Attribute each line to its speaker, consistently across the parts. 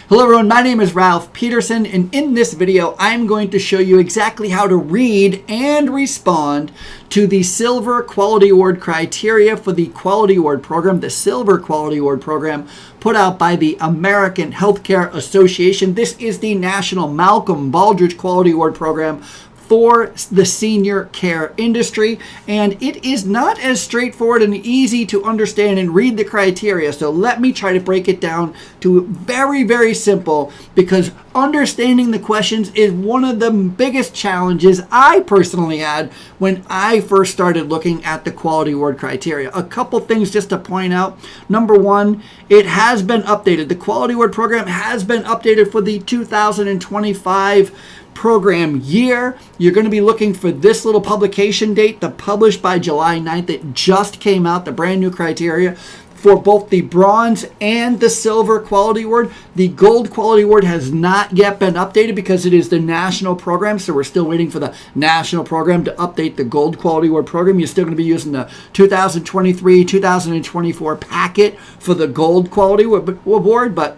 Speaker 1: Hello everyone, my name is Ralph Peterson, and in this video I'm going to show you exactly how to read and respond to the Silver Quality Award criteria for the Quality Award program, the Silver Quality Award program put out by the American Healthcare Association. This is the National Malcolm Baldrige Quality Award program for the senior care industry, and it is not as straightforward and easy to understand and read the criteria. So let me try to break it down to very, very simple, because understanding the questions is one of the biggest challenges I personally had when I first started looking at the Quality Award criteria. A couple things just to point out. Number one, it has been updated. The Quality Award program has been updated for the 2025 program year. You're going to be looking for this little publication date, the published by July 9th. It just came out, the brand new criteria for both the Bronze and the Silver Quality Award. The Gold Quality Award has not yet been updated because it is the national program, so we're still waiting for the national program to update the Gold Quality Award program. You're still going to be using the 2023-2024 packet for the Gold Quality Award, but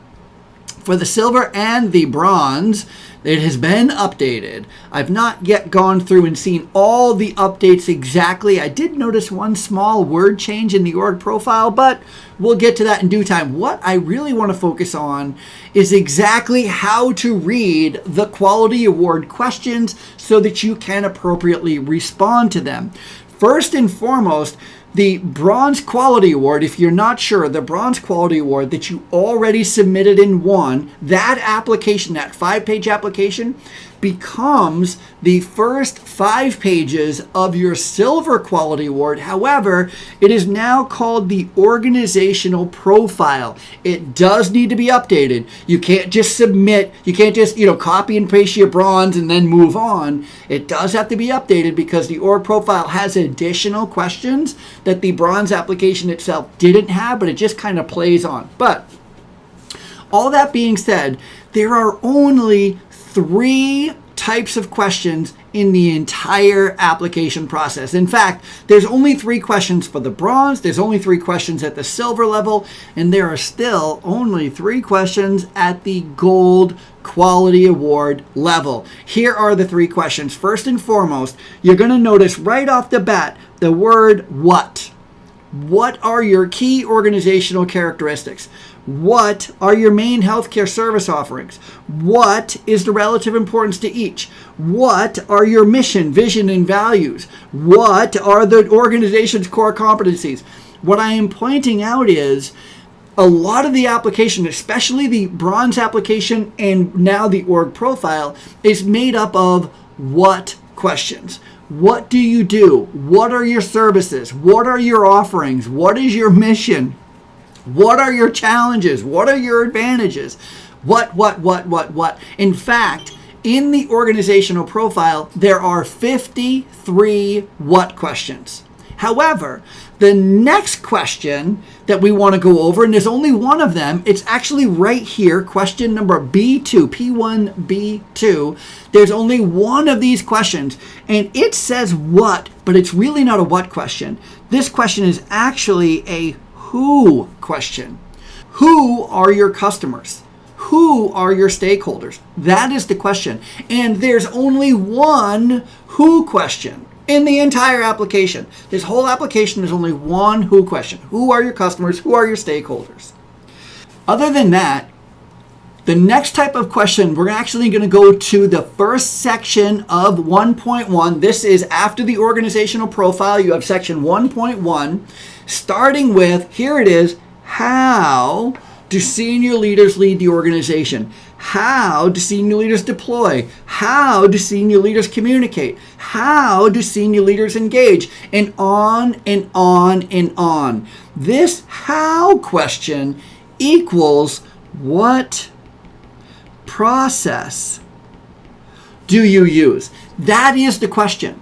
Speaker 1: for the Silver and the Bronze, it has been updated. I've not yet gone through and seen all the updates exactly. I did notice one small word change in the org profile, but we'll get to that in due time. What I really want to focus on is exactly how to read the Quality Award questions so that you can appropriately respond to them. First and foremost, the Bronze Quality Award, if you're not sure, the Bronze Quality Award that you already submitted and won, that application, that 5-page application, becomes the first 5 pages of your Silver Quality Award. However, it is now called the organizational profile. It does need to be updated. You can't just submit, you can't just, copy and paste your Bronze and then move on. It does have to be updated because the org profile has additional questions that the Bronze application itself didn't have, but it just kind of plays on. But all that being said, there are only 3 types of questions in the entire application process. In fact, there's only 3 questions for the Bronze, there's only 3 questions at the Silver level, and there are still only 3 questions at the Gold Quality Award level. Here are the 3 questions. First and foremost, you're going to notice right off the bat the word what. What are your key organizational characteristics? What are your main healthcare service offerings? What is the relative importance to each? What are your mission, vision, and values? What are the organization's core competencies? What I am pointing out is a lot of the application, especially the Bronze application and now the org profile, is made up of what questions. What do you do? What are your services? What are your offerings? What is your mission? What are your challenges? What are your advantages? What? In fact, in the organizational profile, there are 53 what questions. However, the next question that we want to go over, and there's only one of them, it's actually right here, question number B2, P1, B2. There's only one of these questions, and it says what, but it's really not a what question. This question is actually a who question. Who are your customers? Who are your stakeholders? That is the question. And there's only one who question in the entire application. This whole application is only one who question. Who are your customers? Who are your stakeholders? Other than that, the next type of question, we're actually going to go to the first section of 1.1. This is after the organizational profile. You have section 1.1, starting with, here it is, how do senior leaders lead the organization? How do senior leaders deploy? How do senior leaders communicate? How do senior leaders engage? And on and on and on. This how question equals what process do you use? That is the question.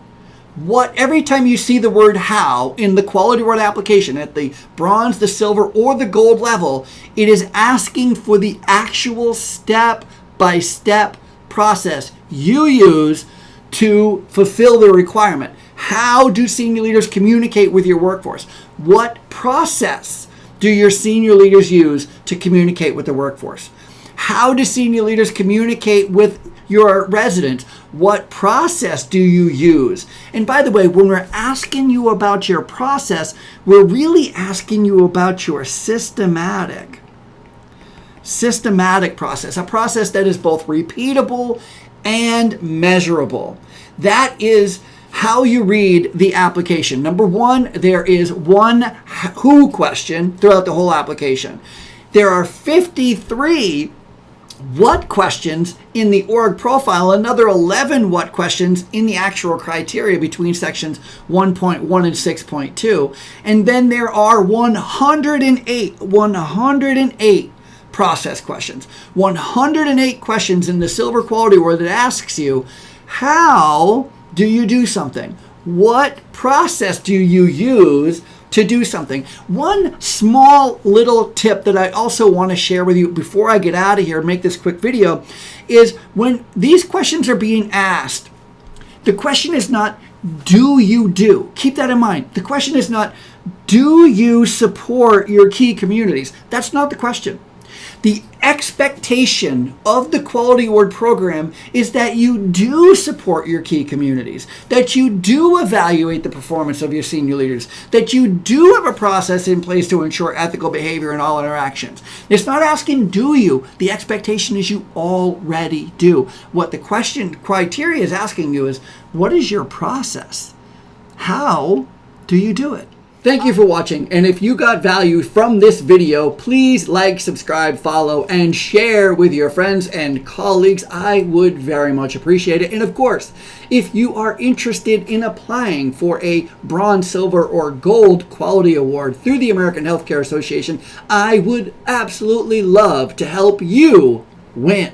Speaker 1: Every time you see the word how in the Quality Award application at the Bronze, the Silver, or the Gold level, it is asking for the actual step-by-step process you use to fulfill the requirement. How do senior leaders communicate with your workforce? What process do your senior leaders use to communicate with the workforce? How do senior leaders communicate with your residents? What process do you use? And by the way, when we're asking you about your process, we're really asking you about your systematic process, a process that is both repeatable and measurable. That is how you read the application. Number one, there is one who question throughout the whole application. There are 53 what questions in the org profile, another 11 what questions in the actual criteria between sections 1.1 and 6.2. And then there are 108 process questions. 108 questions in the Silver Quality Award that asks you, how do you do something? What process do you use to do something? One small little tip that I also want to share with you before I get out of here and make this quick video is when these questions are being asked, the question is not, do you do? Keep that in mind. The question is not, do you support your key communities? That's not the question. The expectation of the Quality Award program is that you do support your key communities, that you do evaluate the performance of your senior leaders, that you do have a process in place to ensure ethical behavior in all interactions. It's not asking, do you? The expectation is you already do. What the question criteria is asking you is, what is your process? How do you do it? Thank you for watching, and if you got value from this video, please like, subscribe, follow, and share with your friends and colleagues. I would very much appreciate it. And of course, if you are interested in applying for a bronze, silver, or gold quality award through the American Healthcare Association, I would absolutely love to help you win.